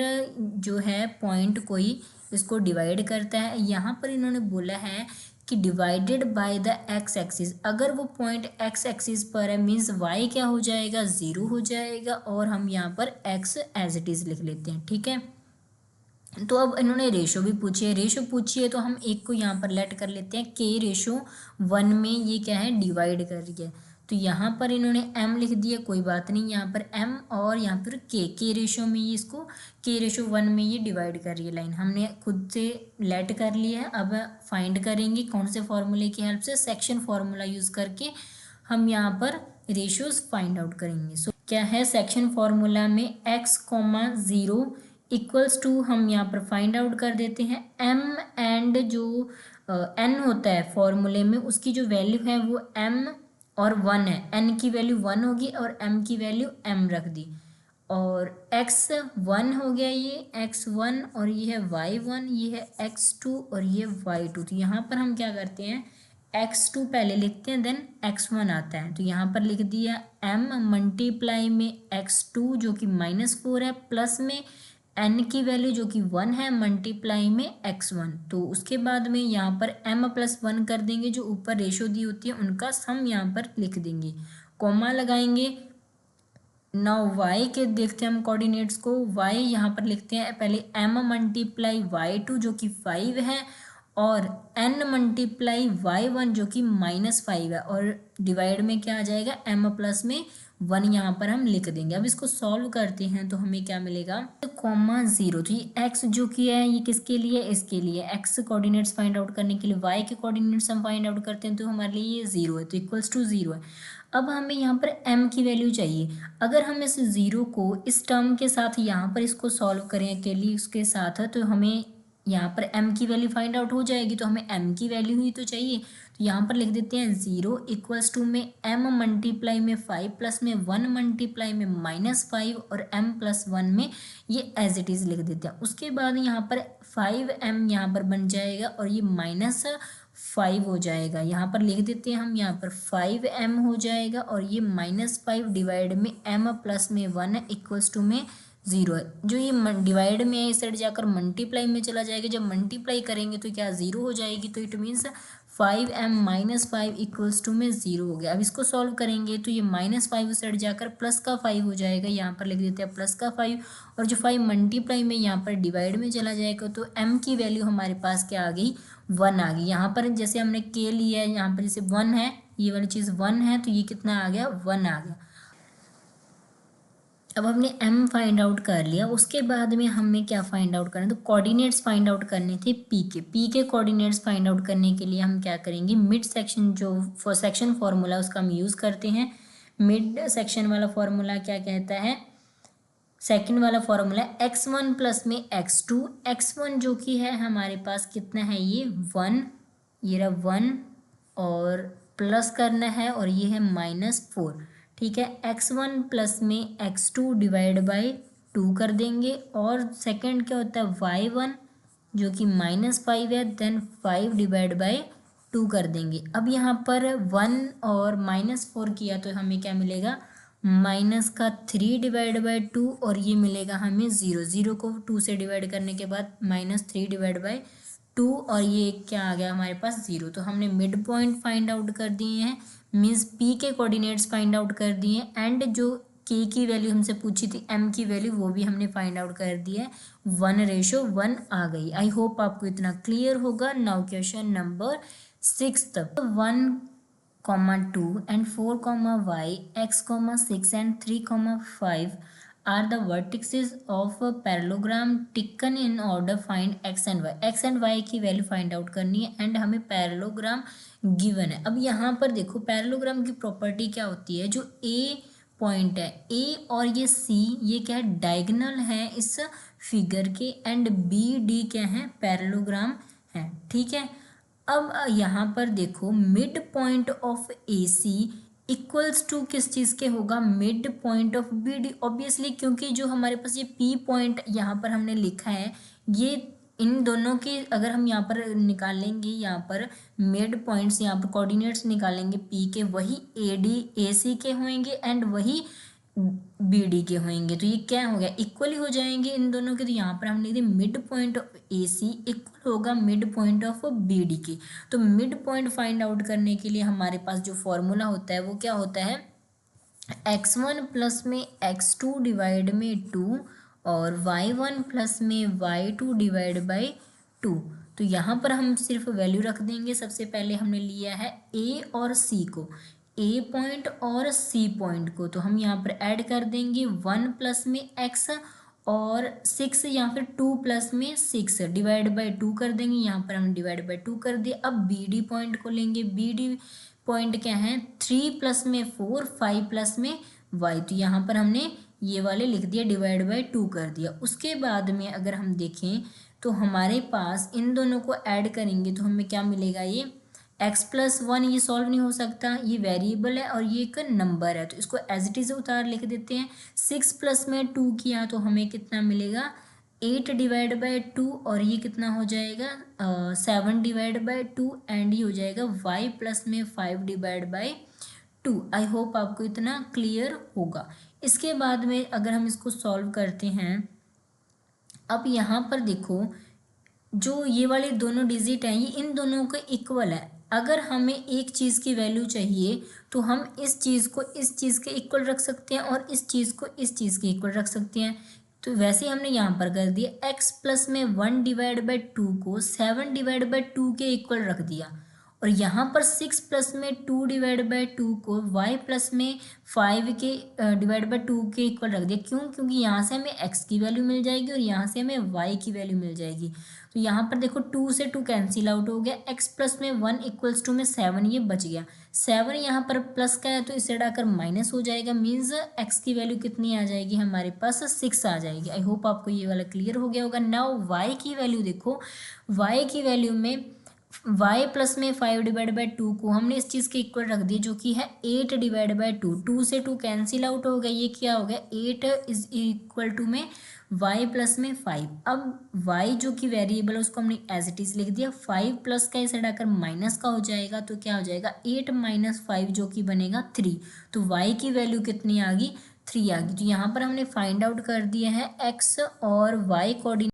जो है पॉइंट कोई इसको डिवाइड करता है, यहाँ पर इन्होंने बोला है कि divided by the X axis. अगर वो पॉइंट एक्स एक्सिस पर है मीन्स वाई क्या हो जाएगा 0 हो जाएगा, और हम यहाँ पर एक्स एज इट इज़ लिख लेते हैं, ठीक है। तो अब इन्होंने रेशो भी पूछी है, रेशो पूछी है तो हम एक को यहाँ पर लेट कर लेते हैं, k/1 में ये क्या है डिवाइड कर रही है, तो यहाँ पर इन्होंने m लिख दिया, कोई बात नहीं, यहाँ पर m और यहाँ पर k रेशो में ये इसको k/1 में ये डिवाइड कर रही है लाइन, हमने खुद से लेट कर लिया है। अब फाइंड करेंगे कौन से फॉर्मूले की हेल्प से, सेक्शन फॉर्मूला यूज़ करके हम यहाँ पर रेशियोज फाइंड आउट करेंगे। सो क्या है सेक्शन फॉर्मूला में x, 0 इक्वल्स टू हम यहाँ पर फाइंड आउट कर देते हैं m एंड जो n होता है फॉर्मूले में उसकी जो वैल्यू है वो m और 1 है, n की वैल्यू 1 होगी और m की वैल्यू m रख दी, और x1 हो गया ये x1 और ये है y1, ये है x2 और ये y2। तो यहाँ पर हम क्या करते हैं x2 पहले लिखते हैं देन x1 आता है, तो यहाँ पर लिख दिया m मल्टीप्लाई में x2 जो कि -4 है प्लस में n की वैल्यू जो कि 1 है मल्टीप्लाई में x1, तो उसके बाद में यहाँ पर m+1 कर देंगे, जो ऊपर रेशो दी होती है उनका सम यहाँ पर लिख देंगे, कॉमा लगाएंगे। नाउ y के देखते हैं हम कोऑर्डिनेट्स को, y यहाँ पर लिखते हैं पहले m मल्टीप्लाई y2 जो कि 5 है और n मल्टीप्लाई y1 जो कि -5 है, और डिवाइड में क्या आ जाएगा m+1 यहाँ पर हम लिख देंगे। अब इसको सॉल्व करते हैं तो हमें क्या मिलेगा 0, तो ये x जो कि है ये किसके लिए, इसके लिए x कोऑर्डिनेट्स फाइंड आउट करने के लिए y के कोऑर्डिनेट्स हम फाइंड आउट करते हैं तो हमारे लिए ये 0 है, तो इक्वल्स टू 0 है। अब हमें यहाँ पर m की वैल्यू चाहिए, अगर हम इस 0 को इस टर्म के साथ यहाँ पर इसको सॉल्व करें अकेली उसके साथ तो हमें यहाँ पर m की वैल्यू फाइंड आउट हो जाएगी, तो हमें m की वैल्यू ही तो चाहिए, तो यहाँ पर लिख देते हैं 0 इक्वल्स टू में m मल्टीप्लाई में 5 प्लस में 1 मल्टीप्लाई में -5 और m+1 में ये एज इट इज़ लिख देते हैं। उसके बाद यहाँ पर 5m यहाँ पर बन जाएगा और ये -5 हो जाएगा, यहाँ पर लिख देते हैं हम, यहाँ पर 5m हो जाएगा और ये -5 डिवाइड में m+1 है इक्वल्स टू में 0 है। जो ये डिवाइड में है इस साइड जाकर मल्टीप्लाई में चला जाएगा, जब मल्टीप्लाई करेंगे तो क्या 0 हो जाएगी, तो it means 5m - 5 equals to में 0 हो गया। अब इसको सॉल्व करेंगे तो ये -5 उस साइड जाकर प्लस का 5 हो जाएगा, यहाँ पर लिख देते हैं प्लस का 5, और जो 5 मल्टीप्लाई में यहाँ पर डिवाइड में चला जाएगा तो m की वैल्यू हमारे पास क्या आ गई 1 आ गई। यहाँ पर जैसे हमने k लिया है, यहाँ पर जैसे 1 है, ये वाली चीज़ 1 है तो ये कितना आ गया 1 आ गया। अब हमने m फाइंड आउट कर लिया, उसके बाद में हमें क्या फाइंड आउट करना है, तो कोऑर्डिनेट्स फाइंड आउट करने थे p के कोऑर्डिनेट्स फाइंड आउट करने के लिए हम क्या करेंगे, मिड सेक्शन जो सेक्शन फॉर्मूला उसका हम यूज़ करते हैं। मिड सेक्शन वाला फॉर्मूला क्या कहता है, सेकंड वाला फॉर्मूला x1 प्लस में x2, x1 जो कि है हमारे पास कितना है, ये 1, ये रहा 1 और प्लस करना है और ये है -4, ठीक है। x1 प्लस में x2 डिवाइड बाई 2 कर देंगे, और सेकंड क्या होता है y1 जो कि -5 है, देन 5 डिवाइड बाई 2 कर देंगे। अब यहाँ पर 1 और -4 किया तो हमें क्या मिलेगा, -3 डिवाइड बाई 2, और ये मिलेगा हमें 0, 0 को 2 से डिवाइड करने के बाद -3 डिवाइड बाई 2, और ये क्या आ गया हमारे पास 0। तो हमने मिड पॉइंट फाइंड आउट कर दिए हैं, मीन्स p के कोऑर्डिनेट्स फाइंड आउट कर दिए हैं, एंड जो k की वैल्यू हमसे पूछी थी m की वैल्यू वो भी हमने फाइंड आउट कर दी है, 1:1 आ गई। आई होप आपको इतना क्लियर होगा। Now question number 6, 1, 2 and 4, y, x, 6 and 3, 5 are the vertices of a parallelogram taken in order find x and y। x and y की वैल्यू फाइंड आउट करनी है, एंड हमें पैरेललोग्राम गिवन है। अब यहाँ पर देखो पैरेललोग्राम की प्रॉपर्टी क्या होती है, जो a पॉइंट है, a और ये c ये क्या है, डायगोनल है इस फिगर के, एंड b d क्या है, पैरेललोग्राम है, ठीक है। अब यहाँ पर देखो mid point of A C equals to किस चीज़ के होगा, mid point of B D, obviously, क्योंकि जो हमारे पास ये पी पॉइंट यहाँ पर हमने लिखा है, ये इन दोनों के अगर हम यहाँ पर निकालेंगे, यहाँ पर मिड पॉइंट्स, यहाँ पर कोऑर्डिनेट्स निकालेंगे पी के, वही ए डी ए सी के होंगे एंड वही बी डी के होंगे, तो ये क्या हो गया, इक्वल ही हो जाएंगे इन दोनों के। तो यहाँ पर हमने लिख mid point of A C equal होगा mid point of B D के। तो मिड पॉइंट फाइंड आउट करने के लिए हमारे पास जो फॉर्मूला होता है वो क्या होता है, x1 प्लस में x2 डिवाइड में 2 और y1 प्लस में y2 डिवाइड बाई 2। तो यहाँ पर हम सिर्फ वैल्यू रख देंगे। सबसे पहले हमने लिया है a और c को, a पॉइंट और c पॉइंट को, तो हम यहाँ पर ऐड कर देंगे 1 प्लस में x और 6 या फिर 2 प्लस में 6 डिवाइड बाई 2 कर देंगे, यहाँ पर हम डिवाइड बाई 2 कर दिए। अब बी डी पॉइंट को लेंगे, बी डी पॉइंट क्या है, 3 प्लस में 4, 5 प्लस में y, तो यहाँ पर हमने ये वाले लिख दिया, डिवाइड बाई 2 कर दिया। उसके बाद में अगर हम देखें तो हमारे पास इन दोनों को ऐड करेंगे तो हमें क्या मिलेगा, ये x+1, ये सॉल्व नहीं हो सकता, ये वेरिएबल है और ये एक नंबर है, तो इसको एज इट इज़ उतार लिख देते हैं। 6 प्लस में 2 किया तो हमें कितना मिलेगा, 8 डिवाइड बाई 2, और ये कितना हो जाएगा 7 डिवाइड बाई 2, एंड ये हो जाएगा y प्लस में 5 डिवाइड बाई 2। आई होप आपको इतना क्लियर होगा। इसके बाद में अगर हम इसको सॉल्व करते हैं, अब यहाँ पर देखो जो ये वाले दोनों डिजिट हैं ये इन दोनों के इक्वल है। अगर हमें एक चीज़ की वैल्यू चाहिए तो हम इस चीज़ को इस चीज़ के इक्वल रख सकते हैं और इस चीज़ को इस चीज़ के इक्वल रख सकते हैं। तो वैसे ही हमने यहाँ पर कर दिया, x प्लस में 1 डिवाइड बाई 2 को 7 डिवाइड बाई 2 के इक्वल रख दिया, और यहाँ पर 6 प्लस में 2 डिवाइड बाई 2 को y प्लस में 5 के डिवाइड बाई 2 के इक्वल रख दिया। क्यों, क्योंकि यहाँ से हमें x की वैल्यू मिल जाएगी और यहाँ से हमें y की वैल्यू मिल जाएगी। तो यहाँ पर देखो 2 से 2 कैंसिल आउट हो गया, x प्लस में 1 इक्वल्स टू में 7 ये बच गया, 7 यहाँ पर प्लस का है तो इसे हटाकर माइनस हो जाएगा, मीन्स x की वैल्यू कितनी आ जाएगी हमारे पास 6 आ जाएगी। आई होप आपको ये वाला क्लियर हो गया होगा। नाउ y की वैल्यू देखो, y की वैल्यू में y प्लस में 5 डिवाइड बाई 2 को हमने इस चीज़ के इक्वल रख दिया जो कि है 8 डिवाइड बाई 2, 2 से 2 कैंसिल आउट हो गया, ये क्या हो गया 8 इज इक्वल टू में y प्लस में 5। अब y जो कि वेरिएबल है उसको हमने एज इट इज़ लिख दिया, 5 प्लस का इसे हटाकर माइनस का हो जाएगा, तो क्या हो जाएगा 8 माइनस 5 जो कि बनेगा 3। तो y की वैल्यू कितनी आ गई 3 आ गई। तो यहाँ पर हमने फाइंड आउट कर दिया है x और y coordinate.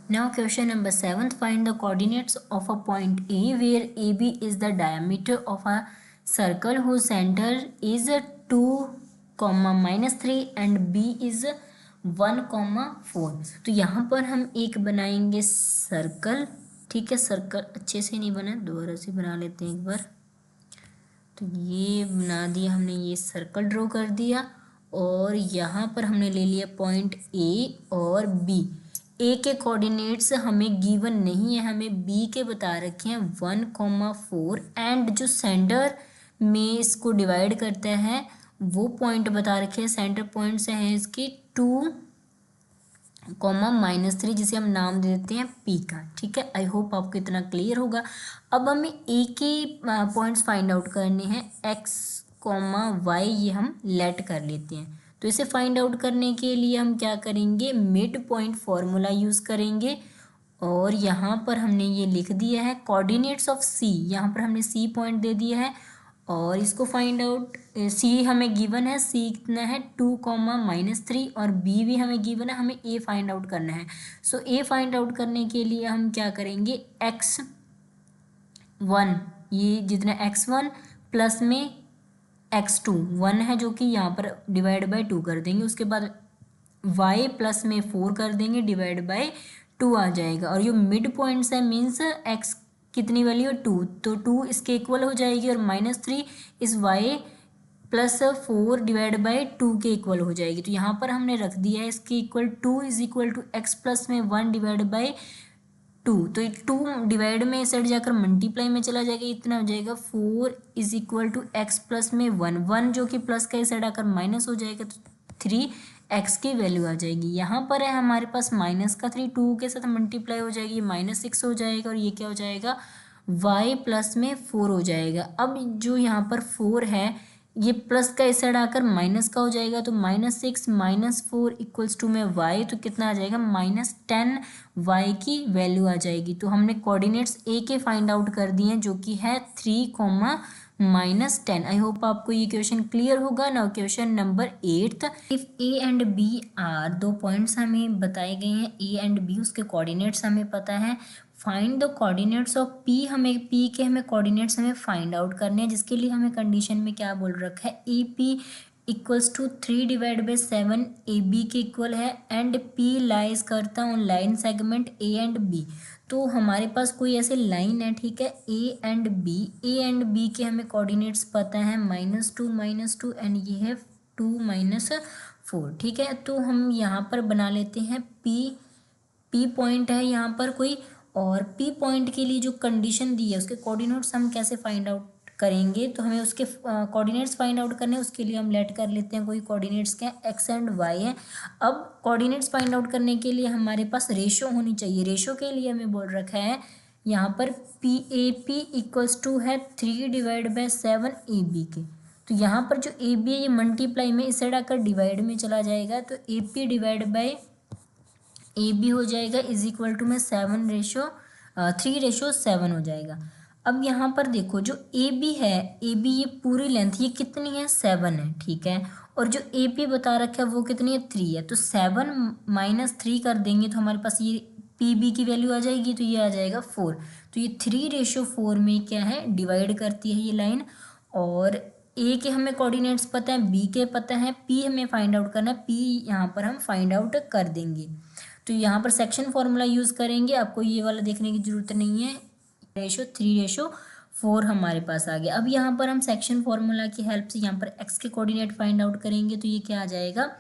Now question number 7, find the coordinates of a point A where AB is the diameter of a circle whose center is 2, -3 and B is 1, 4। तो यहाँ पर हम एक बनाएंगे सर्कल, ठीक है, सर्कल अच्छे से नहीं बना, दोबारा से बना लेते हैं एक बार। तो ये बना दिया हमने, ये सर्कल ड्रॉ कर दिया और यहाँ पर हमने ले लिया पॉइंट ए और बी। ए के कोऑर्डिनेट्स हमें गिवन नहीं है, हमें बी के बता रखे हैं 1,4 एंड जो सेंटर में इसको डिवाइड करते हैं वो पॉइंट बता रखे हैं। सेंटर पॉइंट्स हैं इसके 2, -3 जिसे हम नाम दे देते हैं पी का। ठीक है, आई होप आपको इतना क्लियर होगा। अब हमें ए के पॉइंट्स फाइंड आउट करने हैं, एक्स वाई ये हम लेट कर लेते हैं। तो इसे फाइंड आउट करने के लिए हम क्या करेंगे, मिड पॉइंट फॉर्मूला यूज़ करेंगे। और यहाँ पर हमने ये लिख दिया है कोऑर्डिनेट्स ऑफ सी, यहाँ पर हमने सी पॉइंट दे दिया है और इसको फाइंड आउट, सी हमें गिवन है, सी कितना है 2,-3 और बी भी हमें गिवन है, हमें ए फाइंड आउट करना है। सो ए फाइंड आउट करने के लिए हम क्या करेंगे, x1 ये जितना x1 प्लस में x2 1 है जो कि यहाँ पर डिवाइड बाय 2 कर देंगे, उसके बाद y प्लस में 4 कर देंगे डिवाइड बाय 2 आ जाएगा। और ये मिड पॉइंट्स है मीन्स x कितनी वैल्यू है 2, तो 2 इसके इक्वल हो जाएगी और -3 इस y प्लस 4 डिवाइड बाय 2 के इक्वल हो जाएगी। तो यहाँ पर हमने रख दिया है इसके equal 2 is equal to X plus में 1 डिवाइड बाय 2। तो ये 2 डिवाइड में इस साइड जाकर मल्टीप्लाई में चला जाएगा, इतना हो जाएगा 4 is equal to X plus में 1 जो कि प्लस का इस साइड आकर माइनस हो जाएगा, तो 3 एक्स की वैल्यू आ जाएगी। यहाँ पर है हमारे पास -3 2 के साथ मल्टीप्लाई हो जाएगी, -6 हो जाएगा और ये क्या हो जाएगा y प्लस में 4 हो जाएगा। अब जो यहाँ पर 4 है ये प्लस का इस साइड आकर माइनस का हो जाएगा, तो -6 -4 इक्वल्स टू में y, तो कितना आ जाएगा -10 y की वैल्यू आ जाएगी। तो हमने कोऑर्डिनेट्स ए के फाइंड आउट कर दिए हैं जो कि है 3, -10। आई होप आपको ये क्वेश्चन क्लियर होगा। Now question number 8, if A and B are, दो पॉइंट्स हमें बताए गए हैं ए एंड बी, उसके कोऑर्डिनेट्स हमें पता है। Find the coordinates of P, हमें पी के हमें कोऑर्डिनेट्स हमें फाइंड आउट करने हैं, जिसके लिए हमें कंडीशन में क्या बोल रखा है, A P equals to 3 divide by 7 A B के इक्वल है एंड पी लाइज करता on line segment A and B. तो हमारे पास कोई ऐसे लाइन है, ठीक है, ए एंड बी के हमें कोऑर्डिनेट्स पता है -2 एंड ये है 2 -4। ठीक है, तो हम यहाँ पर बना लेते हैं पी पॉइंट है यहाँ पर कोई, और पी पॉइंट के लिए जो कंडीशन दी है उसके कोऑर्डिनेट्स हम कैसे फाइंड आउट करेंगे, तो हमें उसके कोऑर्डिनेट्स फाइंड आउट करने हैं। उसके लिए हम लेट कर लेते हैं कोई कोऑर्डिनेट्स क्या है, एक्स एंड वाई है। अब कोऑर्डिनेट्स फाइंड आउट करने के लिए हमारे पास रेशो होनी चाहिए। रेशो के लिए हमें बोल रखा है यहाँ पर P A P equals to है 3 डिवाइड बाई 7 ए बी के। तो यहाँ पर जो ए बी है ये मल्टीप्लाई में इस साइड आकर डिवाइड में चला जाएगा, तो A P divide by A B हो जाएगा इज इक्वल टू में 3:7 हो जाएगा। अब यहाँ पर देखो जो ए बी है, ए बी ये पूरी लेंथ ये कितनी है 7 है, ठीक है, और जो ए पी बता रखा है वो कितनी है 3 है, तो 7 -3 कर देंगे तो हमारे पास ये पी बी की वैल्यू आ जाएगी, तो ये आ जाएगा 4। तो ये 3:4 में क्या है डिवाइड करती है ये लाइन। और ए के हमें कोऑर्डिनेट्स पता है, बी के पता है, पी हमें फाइंड आउट करना है, पी यहाँ पर हम फाइंड आउट कर देंगे। तो यहाँ पर सेक्शन फॉर्मूला यूज़ करेंगे, आपको ये वाला देखने की ज़रूरत नहीं है। 3:4 हमारे पास आ गया। अब यहाँ पर हम सेक्शन फॉर्मूला की हेल्प से यहाँ पर एक्स के कोऑर्डिनेट फाइंड आउट करेंगे, तो ये क्या आ जाएगा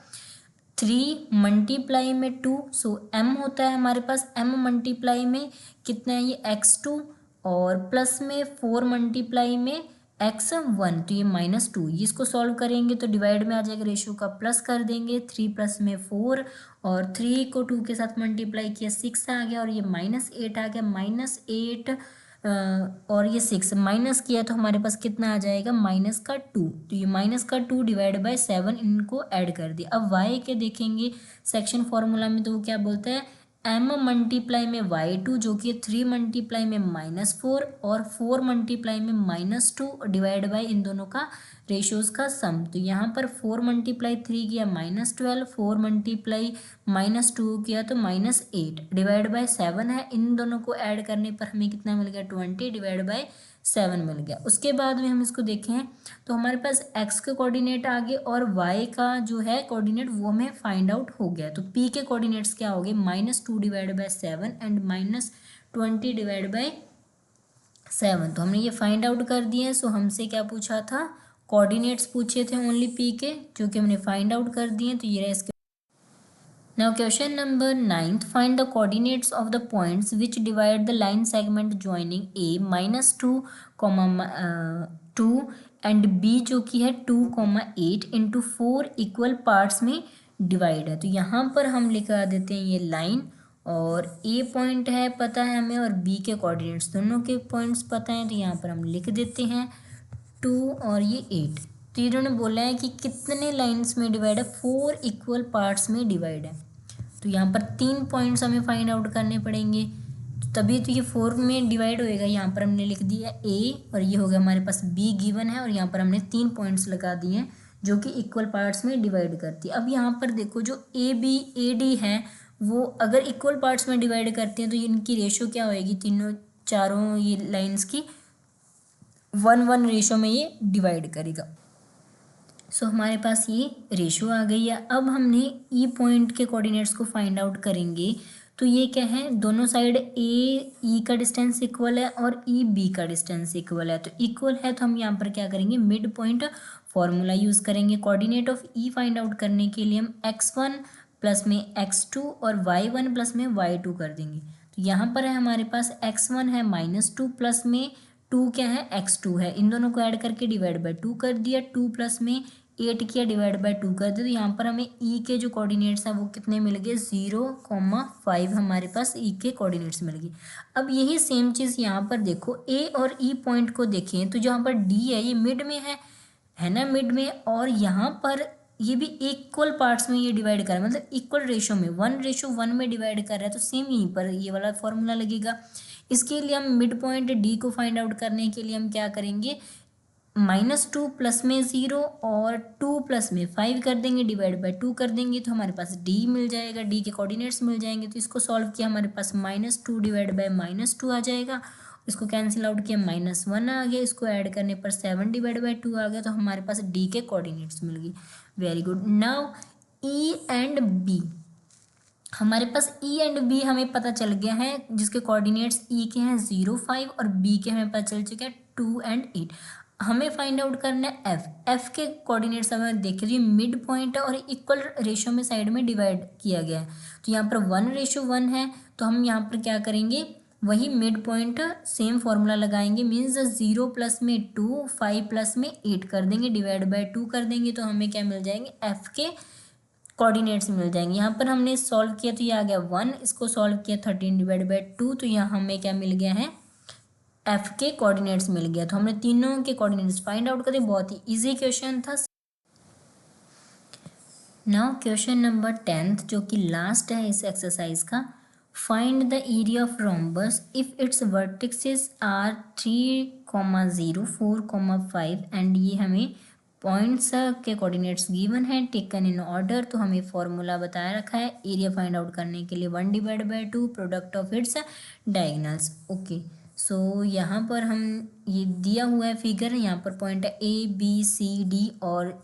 3 मल्टीप्लाई में 2, सो m होता है हमारे पास, m मल्टीप्लाई में कितना है ये x2 और प्लस में 4 मल्टीप्लाई में x1, तो ये -2, इसको सॉल्व करेंगे तो डिवाइड में आ जाएगा, रेशियो का प्लस कर देंगे, 3 प्लस में 4 और 3 को 2 के साथ मल्टीप्लाई किया 6 आ गया और ये -8 आ गया, -8 और ये 6 माइनस किया तो हमारे पास कितना आ जाएगा -2, तो ये -2 डिवाइड बाय 7 इनको ऐड कर दिया। अब y के देखेंगे सेक्शन फॉर्मूला में, तो वो क्या बोलता है m मल्टीप्लाई में y2 जो कि 3 मल्टीप्लाई में -4 और 4 मल्टीप्लाई में -2 डिवाइड बाय इन दोनों का रेशियोज का सम। तो यहाँ पर 4 मल्टीप्लाई 3 किया -12, 4 मल्टीप्लाई -2 किया तो -8 डिवाइड बाय 7 है। इन दोनों को ऐड करने पर हमें कितना मिल गया 20 डिवाइड बाय 7 मिल गया। उसके बाद में हम इसको देखें तो हमारे पास x के कोऑर्डिनेट आ गए और y का जो है कोऑर्डिनेट वो हमें फाइंड आउट हो गया। तो p के कोऑर्डिनेट्स क्या हो गए -2 divide by 7 and -20 divide by 7। तो हमने ये फाइंड आउट कर दिए हैं। सो हमसे क्या पूछा था, कोऑर्डिनेट्स पूछे थे ओनली पी के, जो कि हमने फाइंड आउट कर दिए हैं। तो ये रहा इसके। Now question number 9, find the coordinates of the points which divide the line segment joining A -2, 2 and B जो कि है 2, 8 into 4 इक्वल पार्ट्स में डिवाइड है। तो यहाँ पर हम लिखा देते हैं ये लाइन, और A पॉइंट है पता है हमें, और B के कोऑर्डिनेट्स दोनों के पॉइंट्स पता हैं। तो यहाँ पर हम लिख देते हैं 2 और ये 8। तो इन्होंने बोला है कि कितने लाइन्स में डिवाइड है, 4 इक्वल पार्ट्स में डिवाइड है। तो यहाँ पर 3 पॉइंट्स हमें फाइंड आउट करने पड़ेंगे, तो तभी तो ये 4 में डिवाइड होएगा। यहाँ पर हमने लिख दिया ए, और ये हो गया हमारे पास बी गिवन है, और यहाँ पर हमने 3 पॉइंट्स लगा दिए हैं जो कि इक्वल पार्ट्स में डिवाइड करती है। अब यहाँ पर देखो जो ए बी ए डी है वो अगर इक्वल पार्ट्स में डिवाइड करते हैं तो इनकी रेशो क्या होएगी, तीनों चारों ये लाइन्स की 1:1 रेशो में ये डिवाइड करेगा। सो हमारे पास ये रेशो आ गई है। अब हमने ई पॉइंट के कोऑर्डिनेट्स को फाइंड आउट करेंगे। तो ये क्या है, दोनों साइड ए ई का डिस्टेंस इक्वल है और ई बी का डिस्टेंस इक्वल है। तो इक्वल है तो हम यहाँ पर क्या करेंगे, मिड पॉइंट फॉर्मूला यूज़ करेंगे। Coordinate of E find out करने के लिए हम x1 प्लस में x2 और y1 प्लस में y2 कर देंगे। तो यहाँ पर है हमारे पास x1 है -2 प्लस में 2 क्या है, x2 है। इन दोनों को ऐड करके डिवाइड बाय 2 कर दिया, 2 प्लस में 8 किया डिवाइड बाय 2 कर दिया। तो यहाँ पर हमें ई के जो कोऑर्डिनेट्स हैं वो कितने मिल गए, 0,5 हमारे पास ई के कोऑर्डिनेट्स मिल गए। अब यही सेम चीज़ यहाँ पर देखो, ए और ई पॉइंट को देखें तो जहाँ पर डी है ये मिड में है ना, मिड में, और यहाँ पर ये भी इक्वल पार्ट्स में ये डिवाइड कर रहा है, मतलब इक्वल रेशो में 1:1 में डिवाइड कर रहा है। तो सेम यहीं पर ये वाला फॉर्मूला लगेगा। इसके लिए हम मिड पॉइंट डी को फाइंड आउट करने के लिए हम क्या करेंगे, -2 प्लस में 0 और 2 प्लस में 5 कर देंगे, डिवाइड बाय 2 कर देंगे, तो हमारे पास डी मिल जाएगा, डी के कोऑर्डिनेट्स मिल जाएंगे। तो इसको सॉल्व किया, हमारे पास -2 डिवाइड बाय -2 आ जाएगा। इसको कैंसिल आउट किया, -1 आ गया। इसको ऐड करने पर 7 डिवाइड बाय 2 आ गया। तो हमारे पास डी के कोऑर्डिनेट्स मिल गई। Very good. Now E and B, हमारे पास ई एंड बी हमें पता चल गया है, जिसके कोऑर्डिनेट्स ई के हैं 0, 5 और बी के हमें पता चल चुका है 2 और 8। हमें फाइंड आउट करना है एफ के कोऑर्डिनेट्स हमें देखे, तो ये मिड पॉइंट है और इक्वल रेशो में साइड में डिवाइड किया गया है। तो यहाँ पर 1:1 है। तो हम यहाँ पर क्या करेंगे, वही मिड पॉइंट सेम फॉर्मूला लगाएंगे, मीन्स 0 प्लस में 2, 5 प्लस में 8 कर देंगे, डिवाइड बाय 2 कर देंगे। तो हमें क्या मिल जाएंगे, एफ के कोऑर्डिनेट्स मिल जाएंगे। यहाँ पर हमने सॉल्व किया तो ये आ गया 1, इसको सॉल्व किया 13 डिवाइड बाय 2, तो यहाँ हमें क्या मिल गया है, एफ के कोऑर्डिनेट्स मिल गया। तो हमने तीनों के कोऑर्डिनेट्स फाइंड आउट करे। बहुत ही इजी क्वेश्चन था। नाउ क्वेश्चन नंबर 10 जो कि लास्ट है इस एक्सरसाइज का, find the area of rhombus if its vertices are 3,0, 4,5 and ये हमें पॉइंट्स के कोऑर्डिनेट्स गिवन है, टेकन इन ऑर्डर। तो हमें फॉर्मूला बताया रखा है एरिया फाइंड आउट करने के लिए, 1 divide by 2 product of its diagonals. Okay, so यहाँ पर हम ये दिया हुआ है फिगर, यहाँ पर पॉइंट है ए बी सी डी और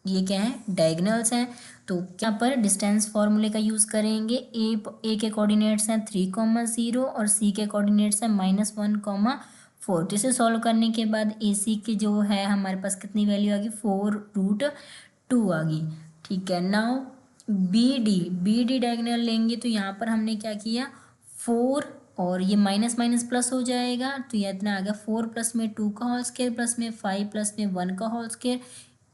ये क्या है, डायगोनल्स हैं। तो यहाँ पर डिस्टेंस फॉर्मूले का यूज़ करेंगे। ए के कोऑर्डिनेट्स हैं 3,0 और सी के कोऑर्डिनेट्स हैं -1,4। तो इसे सॉल्व करने के बाद ए सी की जो है हमारे पास कितनी वैल्यू आ गई, 4√2 आ गई। ठीक है। नाउ बी डी डायगोनल लेंगे तो यहाँ पर हमने क्या किया, 4 और ये माइनस माइनस प्लस हो जाएगा। तो ये इतना आ गया 4 प्लस में 2 का होल स्क्वायर प्लस में 5 प्लस में 1 का होल स्क्वायर।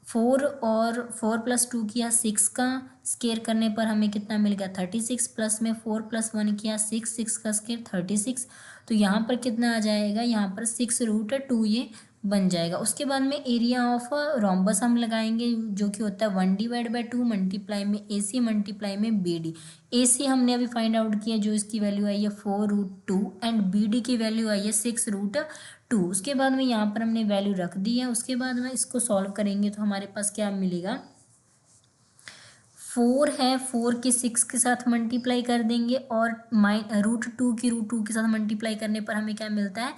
4 और 4 प्लस 2 किया 6 का स्क्वायर करने पर हमें कितना मिल गया, 36 प्लस में 4 प्लस 1 किया 6 का स्क्वायर 36। तो यहाँ पर कितना आ जाएगा, यहाँ पर 6√2 ये बन जाएगा। उसके बाद में एरिया ऑफ रोम्बस हम लगाएंगे जो कि होता है 1 डिवाइड बाय 2 मल्टीप्लाई में ए सी मल्टीप्लाई में बी डी। ए सी हमने अभी फाइंड आउट किया, जो इसकी वैल्यू आई है 4√2 एंड बी डी की वैल्यू आई है 6√2। उसके बाद में यहाँ पर हमने वैल्यू रख दी है। उसके बाद में इसको सॉल्व करेंगे तो हमारे पास क्या मिलेगा, 4 है, 4 की 6 के साथ मल्टीप्लाई कर देंगे और √2 की √2 के साथ मल्टीप्लाई करने पर हमें क्या मिलता है,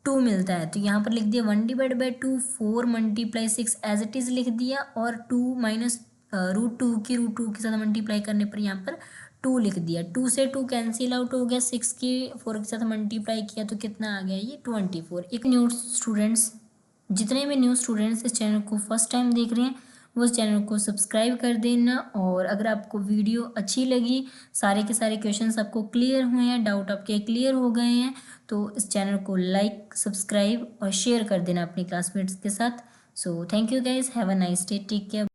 2 मिलता है। तो यहाँ पर लिख दिया 1 divide by 2, 4 multiply 6 as it is लिख दिया, और 2 माइनस √2 की √2 के साथ मल्टीप्लाई करने पर यहाँ पर 2 लिख दिया, 2 से 2 कैंसिल आउट हो गया, 6 की 4 के साथ मल्टीप्लाई किया तो कितना आ गया ये 24। एक न्यू स्टूडेंट्स, जितने भी न्यू स्टूडेंट्स इस चैनल को फर्स्ट टाइम देख रहे हैं वो इस चैनल को सब्सक्राइब कर देना। और अगर आपको वीडियो अच्छी लगी, सारे के सारे क्वेश्चंस आपको क्लियर हुए हैं, डाउट आपके क्लियर हो गए हैं, तो इस चैनल को लाइक, सब्सक्राइब और शेयर कर देना अपने क्लासमेट्स के साथ। So thank you guys, have a nice day, take care.